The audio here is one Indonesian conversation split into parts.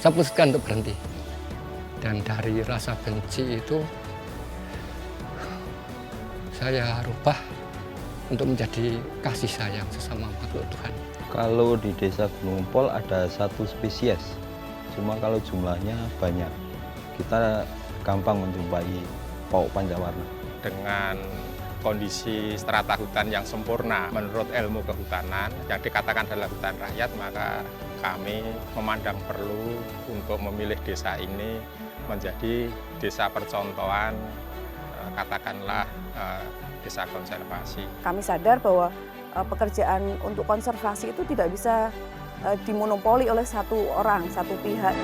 saya putuskan untuk berhenti. Dan dari rasa benci itu saya rubah untuk menjadi kasih sayang sesama makhluk Tuhan. Kalau di desa Gunung Gempol ada satu spesies, cuma kalau jumlahnya banyak. Kita gampang menjumpai pauk pancawarna. Dengan kondisi strata hutan yang sempurna menurut ilmu kehutanan yang dikatakan adalah hutan rakyat, maka kami memandang perlu untuk memilih desa ini menjadi desa percontohan, katakanlah desa konservasi. Kami sadar bahwa pekerjaan untuk konservasi itu tidak bisa dimonopoli oleh satu orang, satu pihak.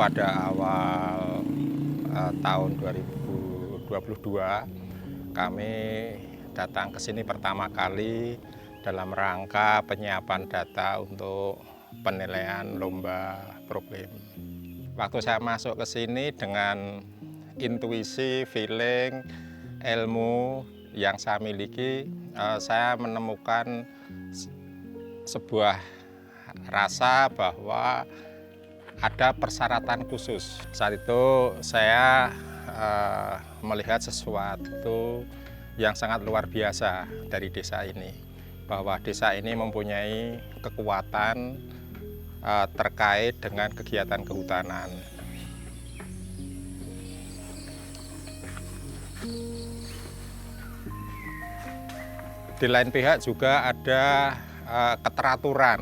Pada awal tahun 2022 kami datang ke sini pertama kali dalam rangka penyiapan data untuk penilaian lomba problem. Waktu saya masuk ke sini dengan intuisi, feeling, ilmu yang saya miliki, saya menemukan sebuah rasa bahwa ada persyaratan khusus. Saat itu saya melihat sesuatu yang sangat luar biasa dari desa ini. Bahwa desa ini mempunyai kekuatan terkait dengan kegiatan kehutanan. Di lain pihak juga ada keteraturan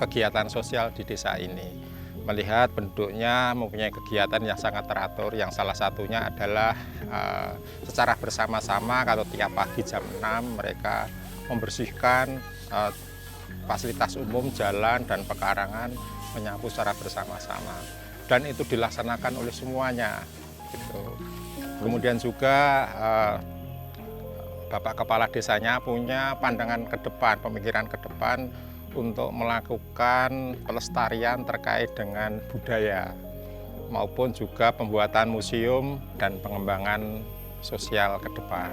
kegiatan sosial di desa ini. Melihat penduduknya mempunyai kegiatan yang sangat teratur, yang salah satunya adalah secara bersama-sama kalau tiap pagi jam 6 mereka membersihkan fasilitas umum, jalan dan pekarangan, menyapu secara bersama-sama. Dan itu dilaksanakan oleh semuanya. Gitu. Kemudian juga Bapak Kepala Desanya punya pandangan ke depan, pemikiran ke depan untuk melakukan pelestarian terkait dengan budaya maupun juga pembuatan museum dan pengembangan sosial ke depan.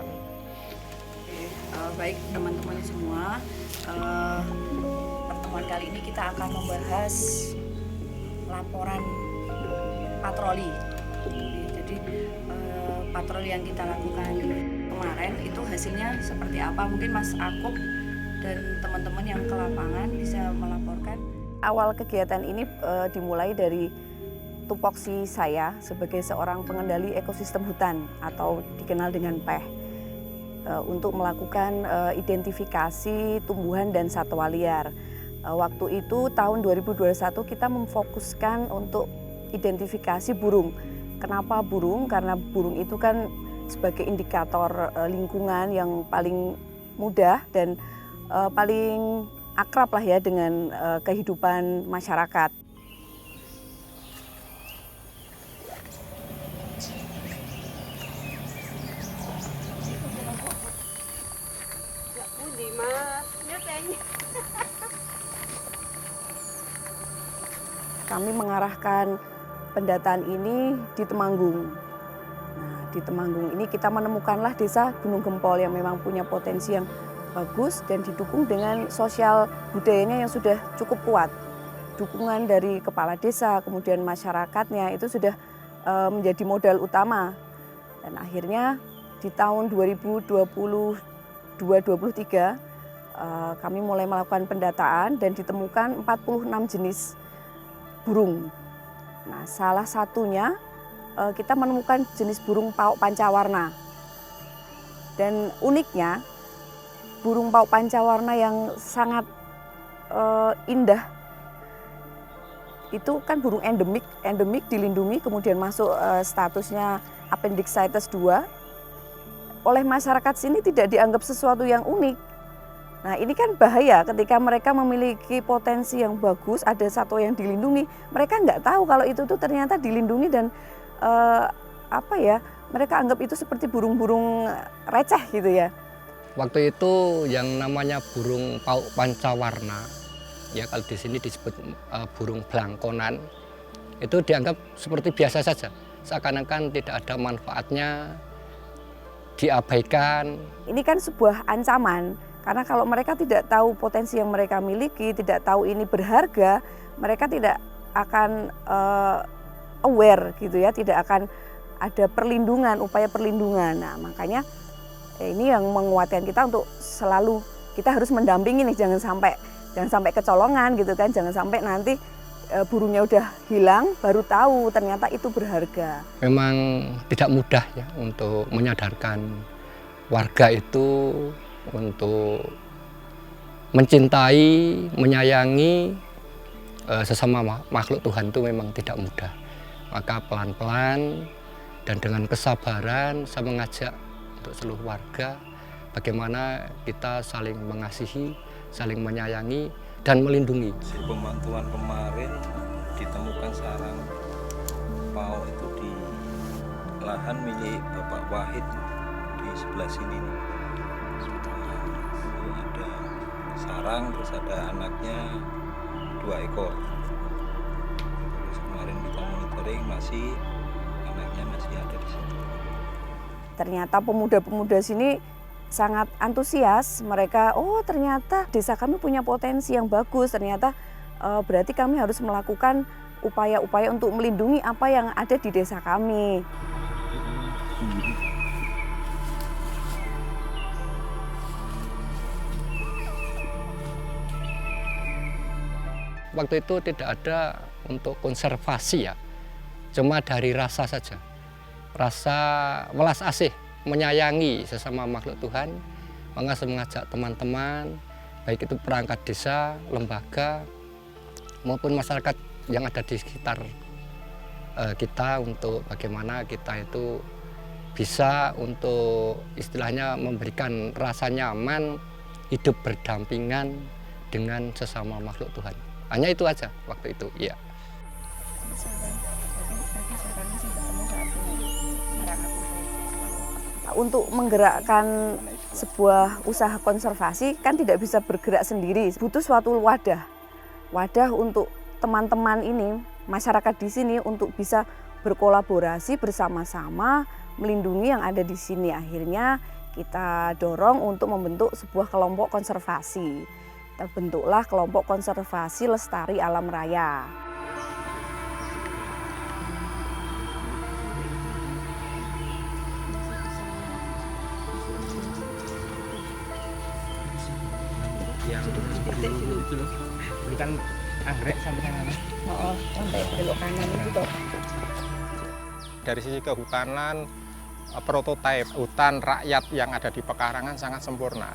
Baik teman-teman semua, pertemuan kali ini kita akan membahas laporan patroli. Jadi patroli yang kita lakukan kemarin itu hasilnya seperti apa? Mungkin Mas Akub dan teman-teman yang ke lapangan bisa melaporkan. Awal kegiatan ini dimulai dari tupoksi saya sebagai seorang pengendali ekosistem hutan atau dikenal dengan PEH untuk melakukan identifikasi tumbuhan dan satwa liar. Waktu itu tahun 2021 kita memfokuskan untuk identifikasi burung. Kenapa burung? Karena burung itu kan sebagai indikator lingkungan yang paling mudah dan paling akrab lah ya dengan kehidupan masyarakat. Kami mengarahkan pendataan ini di Temanggung. Nah, di Temanggung ini kita menemukanlah desa Gunung Gempol yang memang punya potensi yang bagus dan didukung dengan sosial budayanya yang sudah cukup kuat. Dukungan dari kepala desa, kemudian masyarakatnya itu sudah menjadi modal utama. Dan akhirnya di tahun 2022-2023 kami mulai melakukan pendataan dan ditemukan 46 jenis burung. Nah, salah satunya kita menemukan jenis burung pauk pancawarna. Dan uniknya burung pauk pancawarna yang sangat indah itu kan burung endemik dilindungi kemudian masuk statusnya Appendix-CITES 2. Oleh masyarakat sini tidak dianggap sesuatu yang unik. Nah, ini kan bahaya ketika mereka memiliki potensi yang bagus, ada satwa yang dilindungi, mereka nggak tahu kalau itu tuh ternyata dilindungi dan apa ya, mereka anggap itu seperti burung-burung receh gitu ya. Waktu itu yang namanya burung pauk pancawarna, ya kalau di sini disebut burung blangkonan, itu dianggap seperti biasa saja, seakan-akan tidak ada manfaatnya, diabaikan. Ini kan sebuah ancaman, karena kalau mereka tidak tahu potensi yang mereka miliki, tidak tahu ini berharga, mereka tidak akan aware gitu ya, tidak akan ada perlindungan, upaya perlindungan. Nah, makanya ini yang menguatkan kita untuk selalu kita harus mendampingi nih, jangan sampai kecolongan gitu kan, jangan sampai nanti burungnya udah hilang baru tahu ternyata itu berharga. Memang tidak mudah ya untuk menyadarkan warga itu untuk mencintai, menyayangi sesama makhluk Tuhan itu memang tidak mudah. Maka pelan-pelan dan dengan kesabaran saya mengajak untuk seluruh warga bagaimana kita saling mengasihi, saling menyayangi dan melindungi. Si pemantauan kemarin ditemukan sarang pauk itu di lahan milik Bapak Wahid di sebelah sini. Ada sarang, terus ada anaknya 2 ekor. Terus kemarin kita monitoring anaknya masih ada di situ. Ternyata pemuda-pemuda sini sangat antusias, mereka ternyata desa kami punya potensi yang bagus, ternyata berarti kami harus melakukan upaya-upaya untuk melindungi apa yang ada di desa kami. Waktu itu tidak ada untuk konservasi ya, cuma dari rasa saja. Rasa welas asih, menyayangi sesama makhluk Tuhan, maka saya mengajak teman-teman, baik itu perangkat desa, lembaga, maupun masyarakat yang ada di sekitar kita untuk bagaimana kita itu bisa untuk istilahnya memberikan rasa nyaman, hidup berdampingan dengan sesama makhluk Tuhan. Hanya itu aja waktu itu, iya. Untuk menggerakkan sebuah usaha konservasi kan tidak bisa bergerak sendiri, butuh suatu wadah untuk teman-teman ini, masyarakat di sini untuk bisa berkolaborasi bersama-sama melindungi yang ada di sini. Akhirnya kita dorong untuk membentuk sebuah kelompok konservasi. Kita bentuklah kelompok konservasi lestari alam raya. Yang seperti itu loh, bukan anggrek sampai kanan. Sampai belok kanan itu toh. Dari sisi kehutanan, prototipe hutan rakyat yang ada di pekarangan sangat sempurna,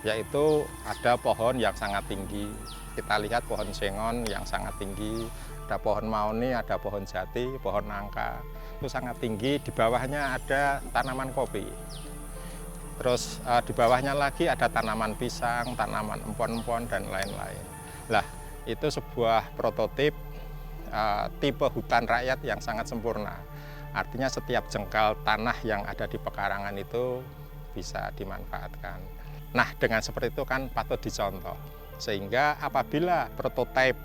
yaitu ada pohon yang sangat tinggi. Kita lihat pohon sengon yang sangat tinggi, ada pohon mauni, ada pohon jati, pohon nangka, itu sangat tinggi. Di bawahnya ada tanaman kopi. Terus di bawahnya lagi ada tanaman pisang, tanaman empon-empon, dan lain-lain. Lah, itu sebuah prototip tipe hutan rakyat yang sangat sempurna. Artinya setiap jengkal tanah yang ada di pekarangan itu bisa dimanfaatkan. Nah, dengan seperti itu kan patut dicontoh. Sehingga apabila prototip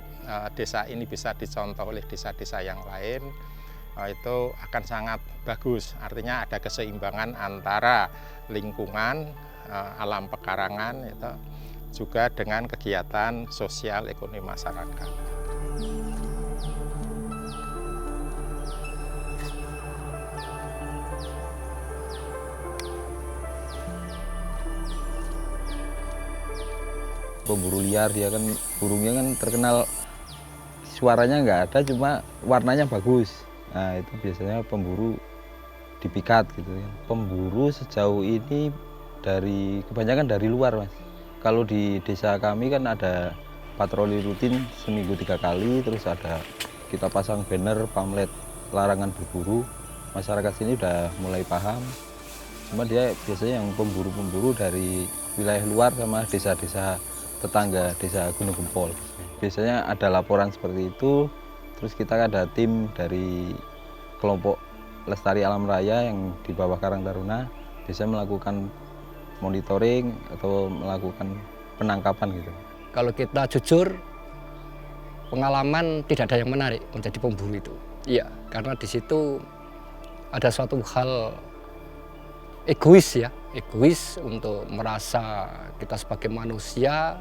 desa ini bisa dicontoh oleh desa-desa yang lain, itu akan sangat bagus. Artinya ada keseimbangan antara lingkungan, alam pekarangan, itu juga dengan kegiatan sosial ekonomi masyarakat. Pemburu liar, dia kan burungnya kan terkenal suaranya nggak ada, cuma warnanya bagus. Nah, itu biasanya pemburu dipikat gitu kan. Pemburu sejauh ini kebanyakan dari luar, Mas. Kalau di desa kami kan ada patroli rutin seminggu 3 kali, terus ada kita pasang banner pamflet larangan berburu. Masyarakat sini udah mulai paham. Cuma dia biasanya yang pemburu-pemburu dari wilayah luar sama desa-desa tetangga, desa Gunung Gempol. Biasanya ada laporan seperti itu, terus kita ada tim dari kelompok Lestari Alam Raya yang di bawah Karang Taruna bisa melakukan monitoring atau melakukan penangkapan gitu. Kalau kita jujur, pengalaman tidak ada yang menarik menjadi pemburu itu. Iya, karena di situ ada suatu hal egois ya, egois untuk merasa kita sebagai manusia,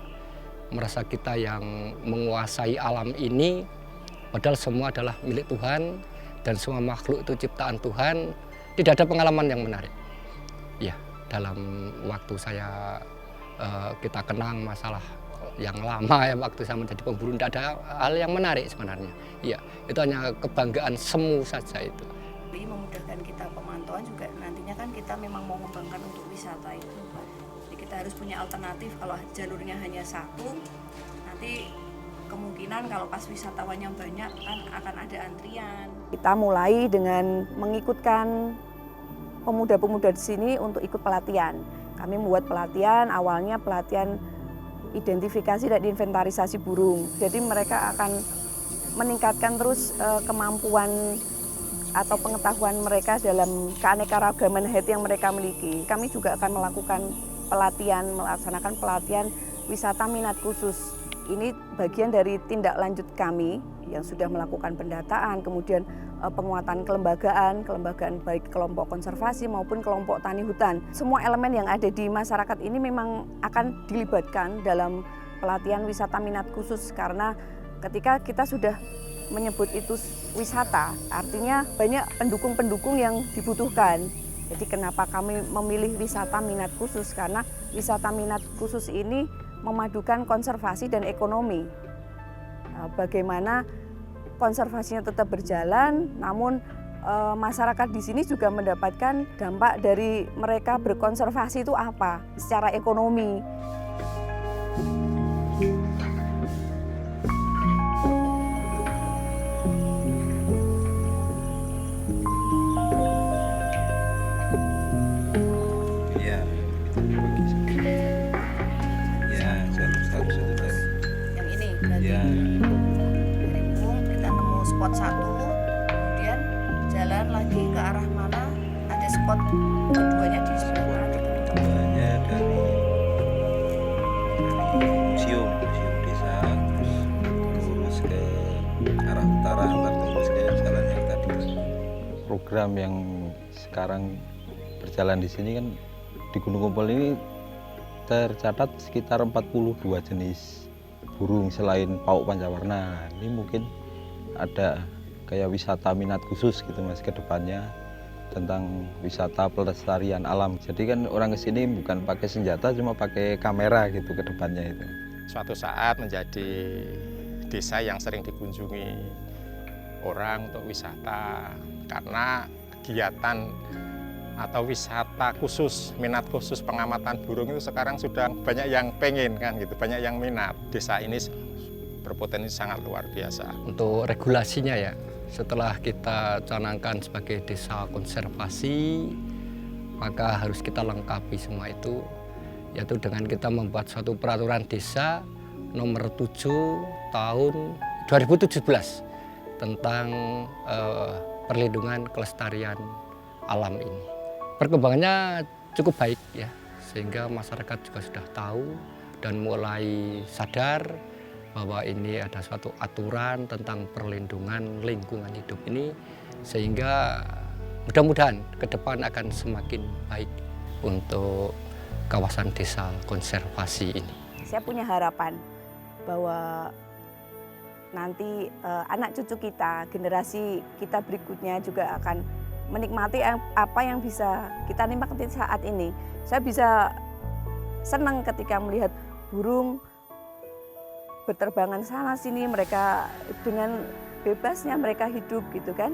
merasa kita yang menguasai alam ini, padahal semua adalah milik Tuhan dan semua makhluk itu ciptaan Tuhan. Tidak ada pengalaman yang menarik. Ya, dalam waktu saya kita kenang masalah yang lama ya, waktu saya menjadi pemburu, tidak ada hal yang menarik sebenarnya. Iya, itu hanya kebanggaan semu saja itu. Memudahkan kita pemantauan juga, nantinya kan kita memang mau mengembangkan untuk wisata itu. Jadi kita harus punya alternatif. Kalau jalurnya hanya satu, nanti kemungkinan kalau pas wisatawannya banyak kan akan ada antrian. Kita mulai dengan mengikutkan pemuda-pemuda di sini untuk ikut pelatihan. Kami membuat pelatihan, awalnya pelatihan identifikasi dan inventarisasi burung. Jadi mereka akan meningkatkan terus kemampuan atau pengetahuan mereka dalam keanekaragaman hayati yang mereka miliki. Kami juga akan melakukan pelatihan, melaksanakan pelatihan wisata minat khusus. Ini bagian dari tindak lanjut kami yang sudah melakukan pendataan, kemudian penguatan kelembagaan baik kelompok konservasi maupun kelompok tani hutan. Semua elemen yang ada di masyarakat ini memang akan dilibatkan dalam pelatihan wisata minat khusus, karena ketika kita sudah menyebut itu wisata, artinya banyak pendukung-pendukung yang dibutuhkan. Jadi kenapa kami memilih wisata minat khusus? Karena wisata minat khusus ini memadukan konservasi dan ekonomi. Nah, bagaimana konservasinya tetap berjalan, namun masyarakat di sini juga mendapatkan dampak dari mereka berkonservasi itu apa secara ekonomi. Spot satu, kemudian jalan lagi ke arah mana, ada spot keduanya di sebelah mana? Keduanya dari museum desa, terus lurus ke arah utara, terus ke jalan yang tadi. Program yang sekarang berjalan di sini kan, di Gunung Kumpul ini tercatat sekitar 42 jenis burung selain pauk pancawarna. Ini mungkin ada kayak wisata minat khusus gitu Mas ke depannya, tentang wisata pelestarian alam. Jadi kan orang kesini bukan pakai senjata, cuma pakai kamera gitu ke depannya itu. Suatu saat menjadi desa yang sering dikunjungi orang untuk wisata, karena kegiatan atau wisata khusus, minat khusus pengamatan burung itu sekarang sudah banyak yang pengen kan gitu, banyak yang minat. Desa ini berpotensi sangat luar biasa. Untuk regulasinya ya, setelah kita canangkan sebagai desa konservasi, maka harus kita lengkapi semua itu, yaitu dengan kita membuat suatu peraturan desa nomor 7 tahun 2017 tentang perlindungan kelestarian alam ini. Perkembangannya cukup baik ya, sehingga masyarakat juga sudah tahu dan mulai sadar bahwa ini ada suatu aturan tentang perlindungan lingkungan hidup ini, sehingga mudah-mudahan ke depan akan semakin baik untuk kawasan desa konservasi ini. Saya punya harapan bahwa nanti anak cucu kita, generasi kita berikutnya juga akan menikmati apa yang bisa kita nikmati saat ini. Saya bisa senang ketika melihat burung berterbangan sana sini, mereka dengan bebasnya mereka hidup gitu kan.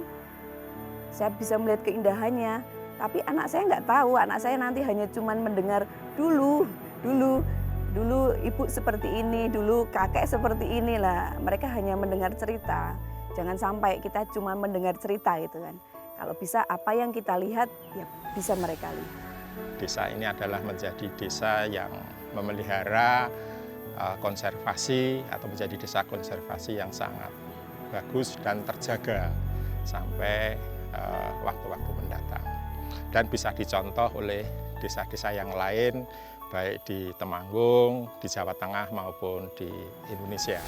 Saya bisa melihat keindahannya, tapi anak saya nggak tahu, anak saya nanti hanya cuman mendengar dulu ibu seperti ini, dulu kakek seperti inilah. Mereka hanya mendengar cerita. Jangan sampai kita cuma mendengar cerita gitu kan. Kalau bisa apa yang kita lihat ya bisa mereka lihat. Desa ini adalah menjadi desa yang memelihara konservasi atau menjadi desa konservasi yang sangat bagus dan terjaga sampai waktu-waktu mendatang. Dan bisa dicontoh oleh desa-desa yang lain, baik di Temanggung, di Jawa Tengah maupun di Indonesia.